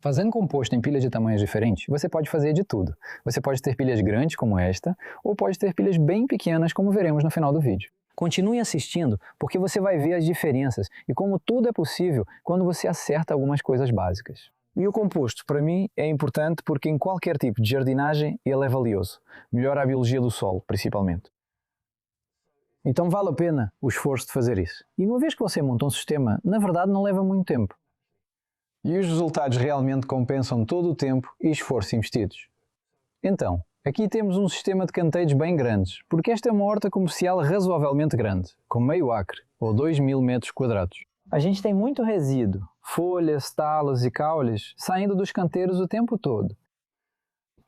Fazendo composto em pilhas de tamanhos diferentes, você pode fazer de tudo. Você pode ter pilhas grandes como esta, ou pode ter pilhas bem pequenas como veremos no final do vídeo. Continue assistindo porque você vai ver as diferenças e como tudo é possível quando você acerta algumas coisas básicas. E o composto, para mim, é importante porque em qualquer tipo de jardinagem ele é valioso. Melhora a biologia do solo, principalmente. Então vale a pena o esforço de fazer isso. E uma vez que você monta um sistema, na verdade não leva muito tempo. E os resultados realmente compensam todo o tempo e esforço investidos. Então, aqui temos um sistema de canteiros bem grandes, porque esta é uma horta comercial razoavelmente grande, com meio acre, ou 2.000 metros quadrados. A gente tem muito resíduo, folhas, talos e caules saindo dos canteiros o tempo todo.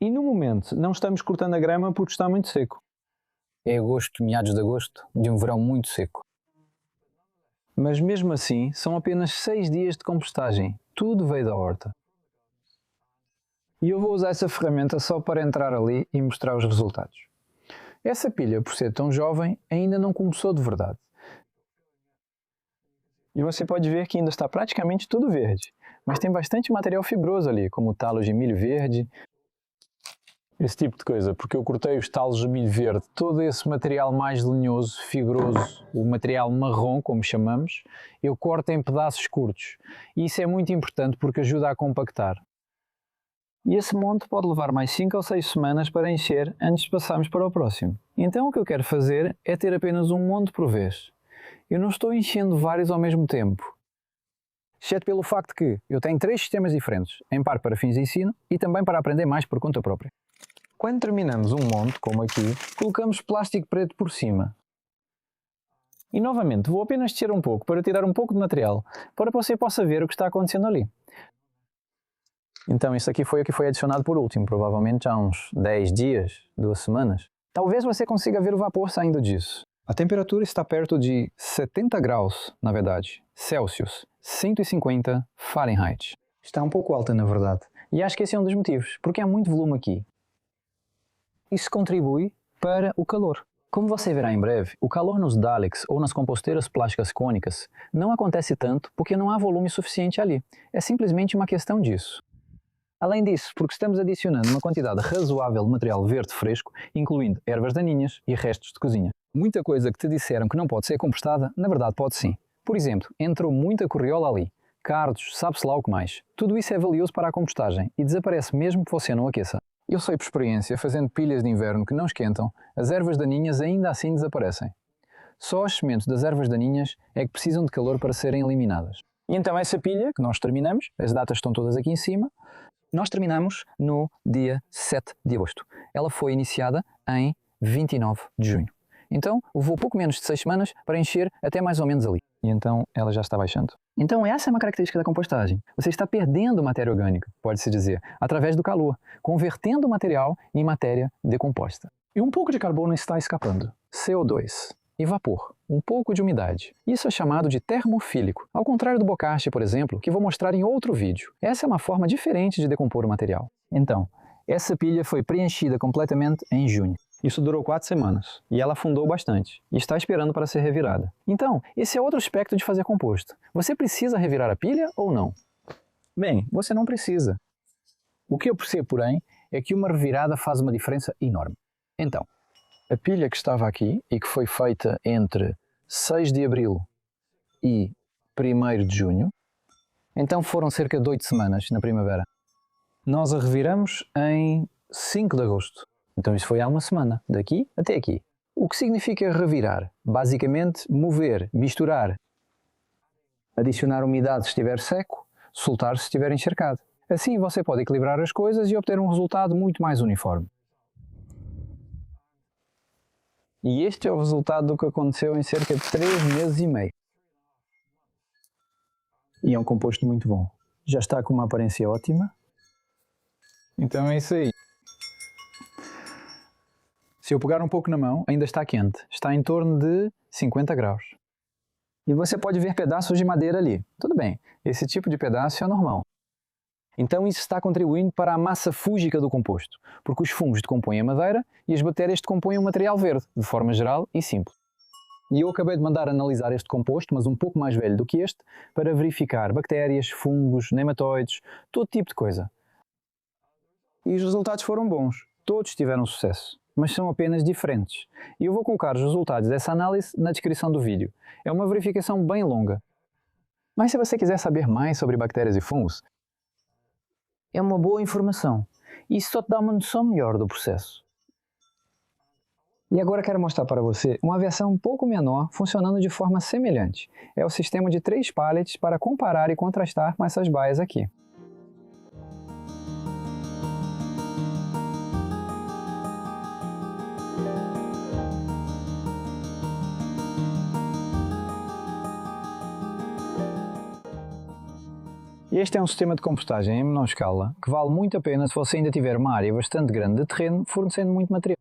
E no momento não estamos cortando a grama porque está muito seco. É agosto, meados de agosto, de um verão muito seco. Mas mesmo assim, são apenas 6 dias de compostagem. Tudo veio da horta. E eu vou usar essa ferramenta só para entrar ali e mostrar os resultados. Essa pilha, por ser tão jovem, ainda não começou de verdade. E você pode ver que ainda está praticamente tudo verde. Mas tem bastante material fibroso ali, como talos de milho verde. Esse tipo de coisa, porque eu cortei os talos de milho verde, todo esse material mais lenhoso, fibroso, o material marrom, como chamamos, eu corto em pedaços curtos. E isso é muito importante porque ajuda a compactar. E esse monte pode levar mais 5 ou 6 semanas para encher antes de passarmos para o próximo. Então o que eu quero fazer é ter apenas um monte por vez. Eu não estou enchendo vários ao mesmo tempo. Exceto pelo facto que eu tenho 3 sistemas diferentes, em parte para fins de ensino e também para aprender mais por conta própria. Quando terminamos um monte, como aqui, colocamos plástico preto por cima. E novamente, vou apenas descer um pouco para tirar um pouco de material, para que você possa ver o que está acontecendo ali. Então, isso aqui foi o que foi adicionado por último, provavelmente há uns 10 dias, 2 semanas. Talvez você consiga ver o vapor saindo disso. A temperatura está perto de 70 graus, na verdade, Celsius, 150 Fahrenheit. Está um pouco alta, na verdade. E acho que esse é um dos motivos, porque há muito volume aqui. Isso contribui para o calor. Como você verá em breve, o calor nos Daleks ou nas composteiras plásticas cônicas não acontece tanto porque não há volume suficiente ali. É simplesmente uma questão disso. Além disso, porque estamos adicionando uma quantidade razoável de material verde fresco, incluindo ervas daninhas e restos de cozinha. Muita coisa que te disseram que não pode ser compostada, na verdade pode sim. Por exemplo, entrou muita corriola ali, cardos, sabe-se lá o que mais. Tudo isso é valioso para a compostagem e desaparece mesmo que você não aqueça. Eu sei por experiência, fazendo pilhas de inverno que não esquentam, as ervas daninhas ainda assim desaparecem. Só as sementes das ervas daninhas é que precisam de calor para serem eliminadas. E então essa pilha que nós terminamos, as datas estão todas aqui em cima, nós terminamos no dia 7 de agosto. Ela foi iniciada em 29 de junho. Então, levou pouco menos de 6 semanas para encher até mais ou menos ali. E então, ela já está baixando. Então, essa é uma característica da compostagem. Você está perdendo matéria orgânica, pode-se dizer, através do calor, convertendo o material em matéria decomposta. E um pouco de carbono está escapando. CO2. E vapor, um pouco de umidade. Isso é chamado de termofílico, ao contrário do bocashi, por exemplo, que vou mostrar em outro vídeo. Essa é uma forma diferente de decompor o material. Então, essa pilha foi preenchida completamente em junho. Isso durou 4 semanas, e ela afundou bastante, e está esperando para ser revirada. Então, esse é outro aspecto de fazer composto. Você precisa revirar a pilha ou não? Bem, você não precisa. O que eu percebo, porém, é que uma revirada faz uma diferença enorme. Então, a pilha que estava aqui, e que foi feita entre 6 de abril e 1º de junho, então foram cerca de 8 semanas na primavera. Nós a reviramos em 5 de agosto. Então isso foi há uma semana, daqui até aqui. O que significa revirar? Basicamente, mover, misturar, adicionar umidade se estiver seco, soltar se estiver encharcado. Assim você pode equilibrar as coisas e obter um resultado muito mais uniforme. E este é o resultado do que aconteceu em cerca de 3 meses e meio. E é um composto muito bom. Já está com uma aparência ótima. Então é isso aí. Se eu pegar um pouco na mão, ainda está quente. Está em torno de 50 graus. E você pode ver pedaços de madeira ali. Tudo bem, esse tipo de pedaço é normal. Então isso está contribuindo para a massa fúngica do composto, porque os fungos decompõem a madeira e as bactérias decompõem o material verde, de forma geral e simples. E eu acabei de mandar analisar este composto, mas um pouco mais velho do que este, para verificar bactérias, fungos, nematóides, todo tipo de coisa. E os resultados foram bons. Todos tiveram sucesso, mas são apenas diferentes. E eu vou colocar os resultados dessa análise na descrição do vídeo. É uma verificação bem longa. Mas se você quiser saber mais sobre bactérias e fungos, é uma boa informação. Isso só te dá uma noção melhor do processo. E agora quero mostrar para você uma versão um pouco menor funcionando de forma semelhante. É o sistema de 3 pallets para comparar e contrastar com essas baias aqui. Este é um sistema de compostagem em menor escala que vale muito a pena se você ainda tiver uma área bastante grande de terreno fornecendo muito material.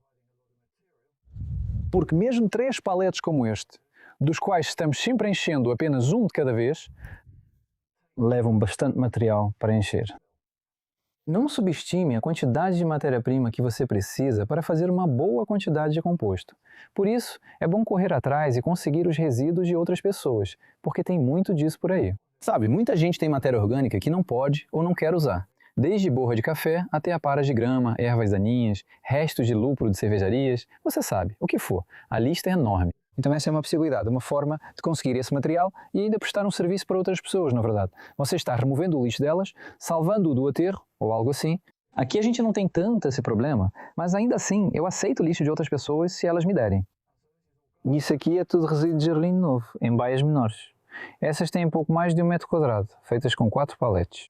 Porque mesmo 3 paletes como este, dos quais estamos sempre enchendo apenas um de cada vez, levam bastante material para encher. Não subestime a quantidade de matéria-prima que você precisa para fazer uma boa quantidade de composto. Por isso, é bom correr atrás e conseguir os resíduos de outras pessoas, porque tem muito disso por aí. Sabe, muita gente tem matéria orgânica que não pode ou não quer usar. Desde borra de café até aparas de grama, ervas daninhas, restos de lúpulo de cervejarias, você sabe, o que for. A lista é enorme. Então essa é uma possibilidade, uma forma de conseguir esse material e ainda prestar um serviço para outras pessoas, na verdade. Você está removendo o lixo delas, salvando-o do aterro, ou algo assim. Aqui a gente não tem tanto esse problema, mas ainda assim eu aceito o lixo de outras pessoas se elas me derem. Isso aqui é tudo resíduo de gergelim novo, em baias menores. Essas têm pouco mais de 1 metro quadrado, feitas com 4 paletes.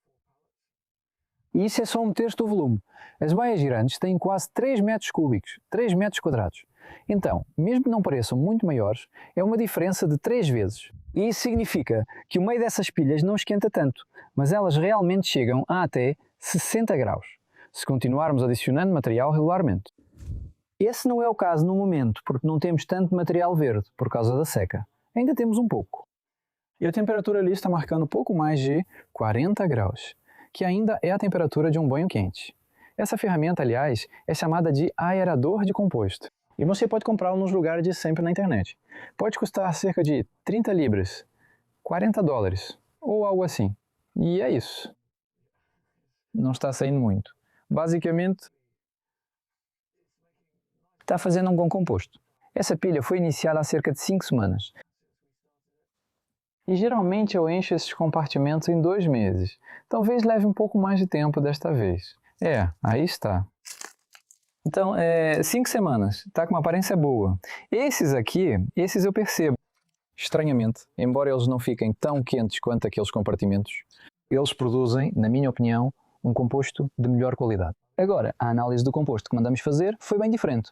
E isso é só um terço do volume. As baias grandes têm quase 3 metros cúbicos, 3 metros quadrados. Então, mesmo que não pareçam muito maiores, é uma diferença de 3 vezes. E isso significa que o meio dessas pilhas não esquenta tanto, mas elas realmente chegam a até 60 graus, se continuarmos adicionando material regularmente. Esse não é o caso no momento, porque não temos tanto material verde por causa da seca. Ainda temos um pouco. E a temperatura ali está marcando pouco mais de 40 graus, que ainda é a temperatura de um banho quente. Essa ferramenta, aliás, é chamada de aerador de composto. E você pode comprá-lo nos lugares de sempre na internet. Pode custar cerca de 30 libras, 40 dólares, ou algo assim. E é isso. Não está saindo muito. Basicamente, está fazendo um bom composto. Essa pilha foi iniciada há cerca de 5 semanas. E geralmente eu encho esses compartimentos em 2 meses. Talvez leve um pouco mais de tempo desta vez. Aí está. Então, 5 semanas. Está com uma aparência boa. Esses eu percebo. Estranhamente, embora eles não fiquem tão quentes quanto aqueles compartimentos, eles produzem, na minha opinião, um composto de melhor qualidade. Agora, a análise do composto que mandamos fazer foi bem diferente.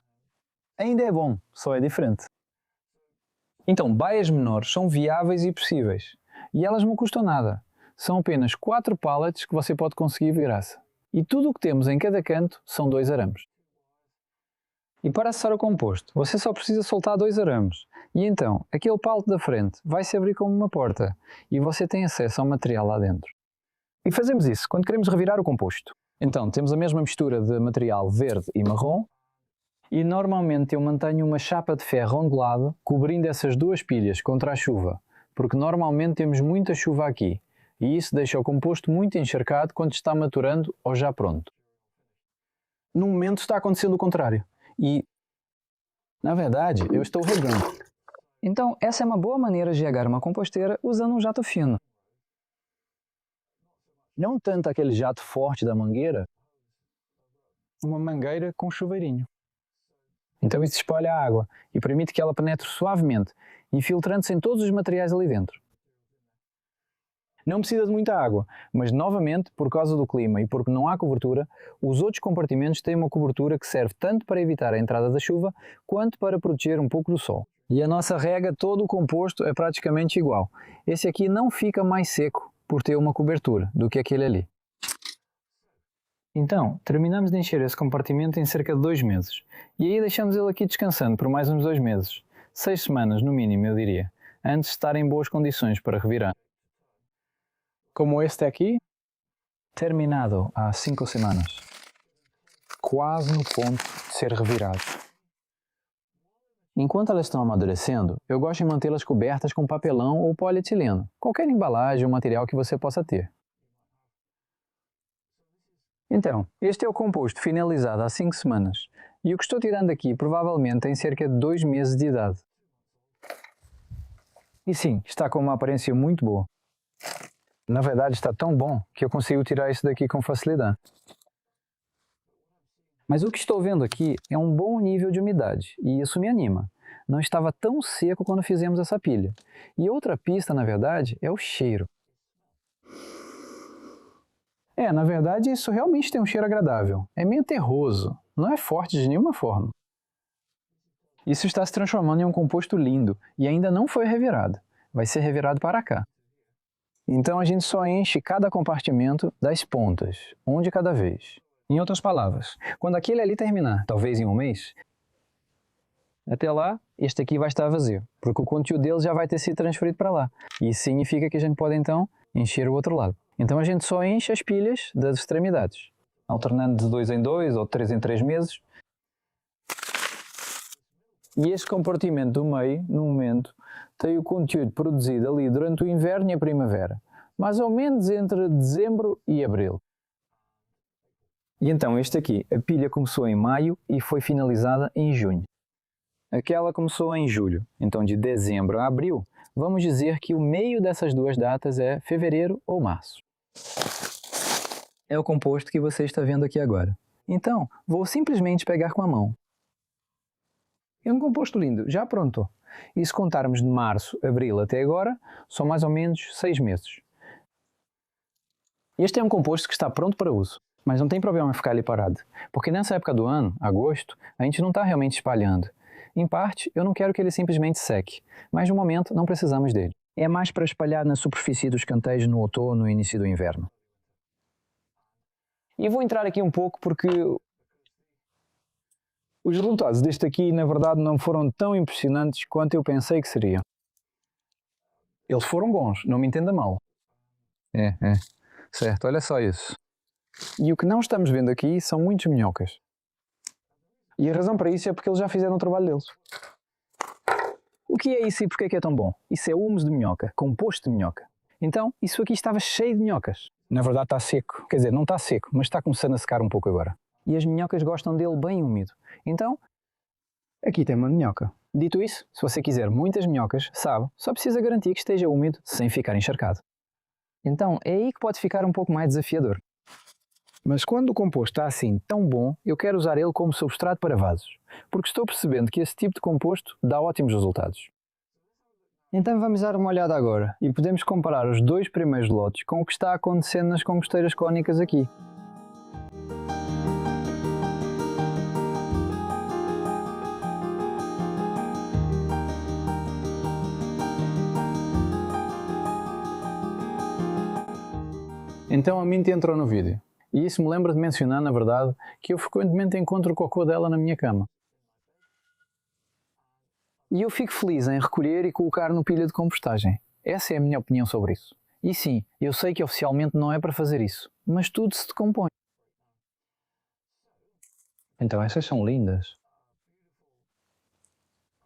Ainda é bom, só é diferente. Então, baias menores são viáveis e possíveis. E elas não custam nada. São apenas 4 pallets que você pode conseguir de graça. E tudo o que temos em cada canto são 2 arames. E para acessar o composto, você só precisa soltar 2 arames. E então, aquele pallet da frente vai se abrir como uma porta. E você tem acesso ao material lá dentro. E fazemos isso quando queremos revirar o composto. Então, temos a mesma mistura de material verde e marrom. E normalmente eu mantenho uma chapa de ferro ondulado cobrindo essas 2 pilhas contra a chuva, porque normalmente temos muita chuva aqui, e isso deixa o composto muito encharcado quando está maturando ou já pronto. No momento está acontecendo o contrário, e, na verdade, eu estou regando. Então, essa é uma boa maneira de regar uma composteira usando um jato fino. Não tanto aquele jato forte da mangueira, uma mangueira com chuveirinho. Então isso espalha a água e permite que ela penetre suavemente, infiltrando-se em todos os materiais ali dentro. Não precisa de muita água, mas novamente, por causa do clima e porque não há cobertura, os outros compartimentos têm uma cobertura que serve tanto para evitar a entrada da chuva, quanto para proteger um pouco do sol. E a nossa rega, todo o composto é praticamente igual. Esse aqui não fica mais seco por ter uma cobertura do que aquele ali. Então, terminamos de encher esse compartimento em cerca de 2 meses. E aí deixamos ele aqui descansando por mais uns 2 meses. 6 semanas no mínimo, eu diria, antes de estar em boas condições para revirar. Como este aqui, terminado há 5 semanas. Quase no ponto de ser revirado. Enquanto elas estão amadurecendo, eu gosto de mantê-las cobertas com papelão ou polietileno, qualquer embalagem ou material que você possa ter. Então, este é o composto finalizado há 5 semanas, e o que estou tirando aqui provavelmente tem cerca de 2 meses de idade. E sim, está com uma aparência muito boa. Na verdade está tão bom que eu consigo tirar isso daqui com facilidade. Mas o que estou vendo aqui é um bom nível de umidade, e isso me anima. Não estava tão seco quando fizemos essa pilha. E outra pista, na verdade, é o cheiro. Na verdade, isso realmente tem um cheiro agradável. É meio terroso, não é forte de nenhuma forma. Isso está se transformando em um composto lindo e ainda não foi revirado. Vai ser revirado para cá. Então a gente só enche cada compartimento das pontas, um de cada vez. Em outras palavras, quando aquele ali terminar, talvez em um mês, até lá, este aqui vai estar vazio, porque o conteúdo dele já vai ter sido transferido para lá. E isso significa que a gente pode então encher o outro lado. Então a gente só enche as pilhas das extremidades, alternando de 2 em 2 ou de 3 em 3 meses. E este compartimento do meio, no momento, tem o conteúdo produzido ali durante o inverno e a primavera, mais ou menos entre dezembro e abril. E então este aqui, a pilha começou em maio e foi finalizada em junho. Aquela começou em julho, então de dezembro a abril, vamos dizer que o meio dessas duas datas é fevereiro ou março. É o composto que você está vendo aqui agora. Então, vou simplesmente pegar com a mão. É um composto lindo, já pronto. E se contarmos de março, abril até agora, são mais ou menos 6 meses. Este é um composto que está pronto para uso, mas não tem problema ficar ali parado, porque nessa época do ano, agosto, a gente não está realmente espalhando. Em parte, eu não quero que ele simplesmente seque, mas no momento não precisamos dele. É mais para espalhar na superfície dos canteiros no outono e início do inverno. E vou entrar aqui um pouco porque os resultados deste aqui, na verdade, não foram tão impressionantes quanto eu pensei que seriam. Eles foram bons, não me entenda mal. Certo, olha só isso. E o que não estamos vendo aqui são muitas minhocas. E a razão para isso é porque eles já fizeram o trabalho deles. O que é isso e porquê é que é tão bom? Isso é humus de minhoca, composto de minhoca. Então, isso aqui estava cheio de minhocas. Na verdade está seco. Quer dizer, não está seco, mas está começando a secar um pouco agora. E as minhocas gostam dele bem úmido. Então, aqui tem uma minhoca. Dito isso, se você quiser muitas minhocas, sabe, só precisa garantir que esteja úmido sem ficar encharcado. Então, é aí que pode ficar um pouco mais desafiador. Mas quando o composto está assim tão bom, eu quero usar ele como substrato para vasos, porque estou percebendo que esse tipo de composto dá ótimos resultados. Então vamos dar uma olhada agora e podemos comparar os 2 primeiros lotes com o que está acontecendo nas composteiras cónicas aqui. Então a Minty entrou no vídeo. E isso me lembra de mencionar, na verdade, que eu frequentemente encontro o cocô dela na minha cama. E eu fico feliz em recolher e colocar no pilha de compostagem. Essa é a minha opinião sobre isso. E sim, eu sei que oficialmente não é para fazer isso, mas tudo se decompõe. Então essas são lindas.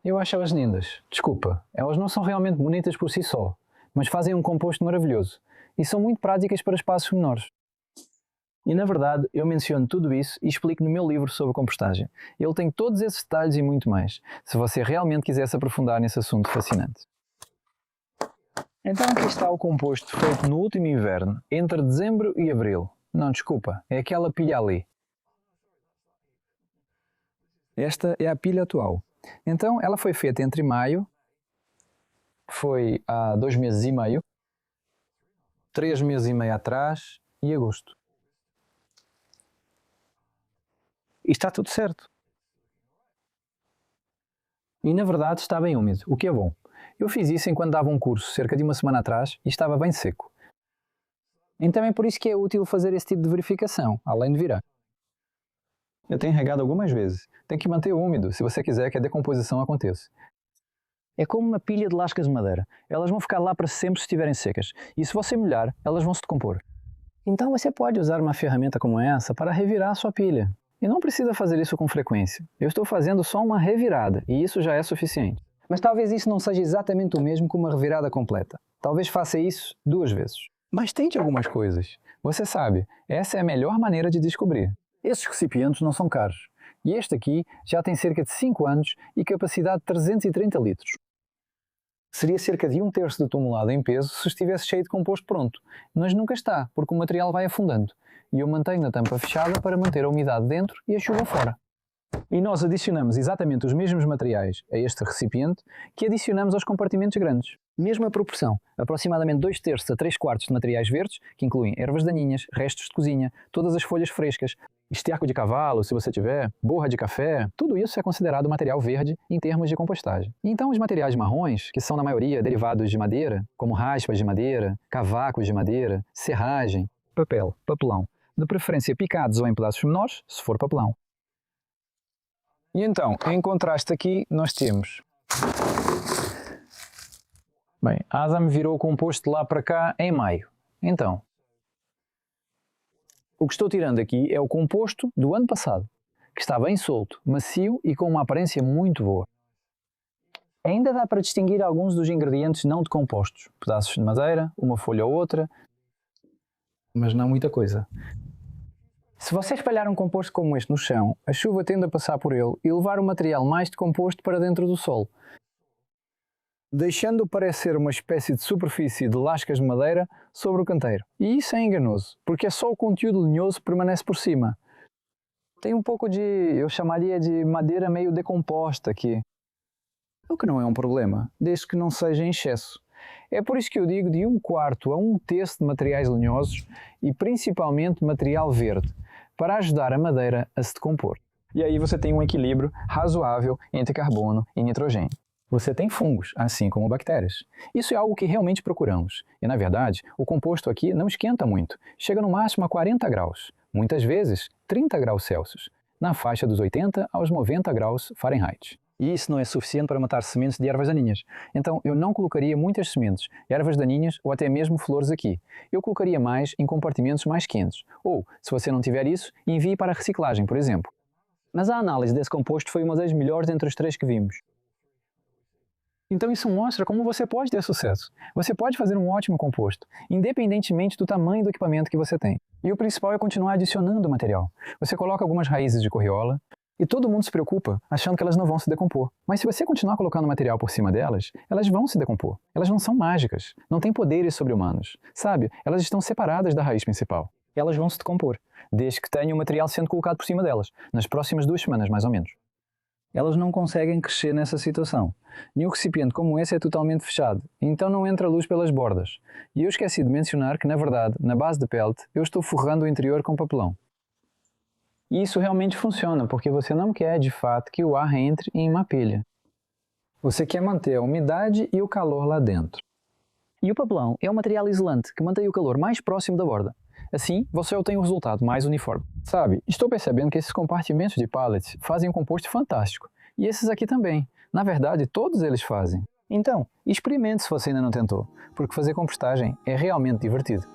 Eu acho elas lindas. Desculpa, elas não são realmente bonitas por si só, mas fazem um composto maravilhoso e são muito práticas para espaços menores. E na verdade, eu menciono tudo isso e explico no meu livro sobre compostagem. Ele tem todos esses detalhes e muito mais, se você realmente quiser se aprofundar nesse assunto fascinante. Então aqui está o composto feito no último inverno, entre dezembro e abril. Não, desculpa, é aquela pilha ali. Esta é a pilha atual. Então ela foi feita entre maio, foi há 2 meses e meio, 3 meses e meio atrás e agosto. E está tudo certo. E na verdade está bem úmido, o que é bom. Eu fiz isso enquanto dava um curso, cerca de 1 semana atrás, e estava bem seco. Então é por isso que é útil fazer esse tipo de verificação, além de virar. Eu tenho regado algumas vezes. Tem que manter úmido, se você quiser que a decomposição aconteça. É como uma pilha de lascas de madeira. Elas vão ficar lá para sempre se estiverem secas. E se você molhar, elas vão se decompor. Então você pode usar uma ferramenta como essa para revirar a sua pilha. E não precisa fazer isso com frequência. Eu estou fazendo só uma revirada, e isso já é suficiente. Mas talvez isso não seja exatamente o mesmo que uma revirada completa. Talvez faça isso 2 vezes. Mas tente algumas coisas. Você sabe, essa é a melhor maneira de descobrir. Esses recipientes não são caros. E este aqui já tem cerca de 5 anos e capacidade de 330 litros. Seria cerca de 1/3 do tonelada em peso se estivesse cheio de composto pronto, mas nunca está, porque o material vai afundando. E eu mantenho a tampa fechada para manter a umidade dentro e a chuva fora. E nós adicionamos exatamente os mesmos materiais a este recipiente que adicionamos aos compartimentos grandes. Mesma proporção, aproximadamente 2/3 a 3/4 de materiais verdes, que incluem ervas daninhas, restos de cozinha, todas as folhas frescas, esterco de cavalo, se você tiver, borra de café, tudo isso é considerado material verde em termos de compostagem. Então os materiais marrons, que são na maioria derivados de madeira, como raspas de madeira, cavacos de madeira, serragem, papelão, de preferência picados ou em pedaços menores, se for papelão. E então, em contraste aqui, nós temos... Bem, a Adam virou o composto lá para cá em maio. Então, o que estou tirando aqui é o composto do ano passado, que está bem solto, macio e com uma aparência muito boa. Ainda dá para distinguir alguns dos ingredientes não decompostos, pedaços de madeira, uma folha ou outra, mas não muita coisa. Se você espalhar um composto como este no chão, a chuva tende a passar por ele e levar o material mais decomposto para dentro do solo, deixando parecer uma espécie de superfície de lascas de madeira sobre o canteiro. E isso é enganoso, porque é só o conteúdo linhoso que permanece por cima. Tem um pouco de, eu chamaria de madeira meio decomposta aqui. O que não é um problema, desde que não seja em excesso. É por isso que eu digo de 1/4 a 1/3 de materiais linhosos e principalmente material verde, para ajudar a madeira a se decompor. E aí você tem um equilíbrio razoável entre carbono e nitrogênio. Você tem fungos, assim como bactérias. Isso é algo que realmente procuramos. E, na verdade, o composto aqui não esquenta muito. Chega no máximo a 40 graus, muitas vezes 30 graus Celsius, na faixa dos 80 aos 90 graus Fahrenheit. E isso não é suficiente para matar sementes de ervas daninhas. Então, eu não colocaria muitas sementes, ervas daninhas ou até mesmo flores aqui. Eu colocaria mais em compartimentos mais quentes. Ou, se você não tiver isso, envie para a reciclagem, por exemplo. Mas a análise desse composto foi uma das melhores entre os 3 que vimos. Então isso mostra como você pode ter sucesso. Você pode fazer um ótimo composto, independentemente do tamanho do equipamento que você tem. E o principal é continuar adicionando material. Você coloca algumas raízes de corriola e todo mundo se preocupa achando que elas não vão se decompor. Mas se você continuar colocando material por cima delas, elas vão se decompor. Elas não são mágicas, não têm poderes sobre-humanos. Sabe, elas estão separadas da raiz principal. Elas vão se decompor, desde que tenha o material sendo colocado por cima delas, nas próximas 2 semanas mais ou menos. Elas não conseguem crescer nessa situação. E um recipiente como esse é totalmente fechado, então não entra luz pelas bordas. E eu esqueci de mencionar que, na verdade, na base de pellet, eu estou forrando o interior com papelão. E isso realmente funciona, porque você não quer, de fato, que o ar entre em uma pilha. Você quer manter a umidade e o calor lá dentro. E o papelão é um material isolante que mantém o calor mais próximo da borda. Assim, você obtém o resultado mais uniforme. Sabe, estou percebendo que esses compartimentos de pallets fazem um composto fantástico. E esses aqui também. Na verdade, todos eles fazem. Então, experimente se você ainda não tentou, porque fazer compostagem é realmente divertido.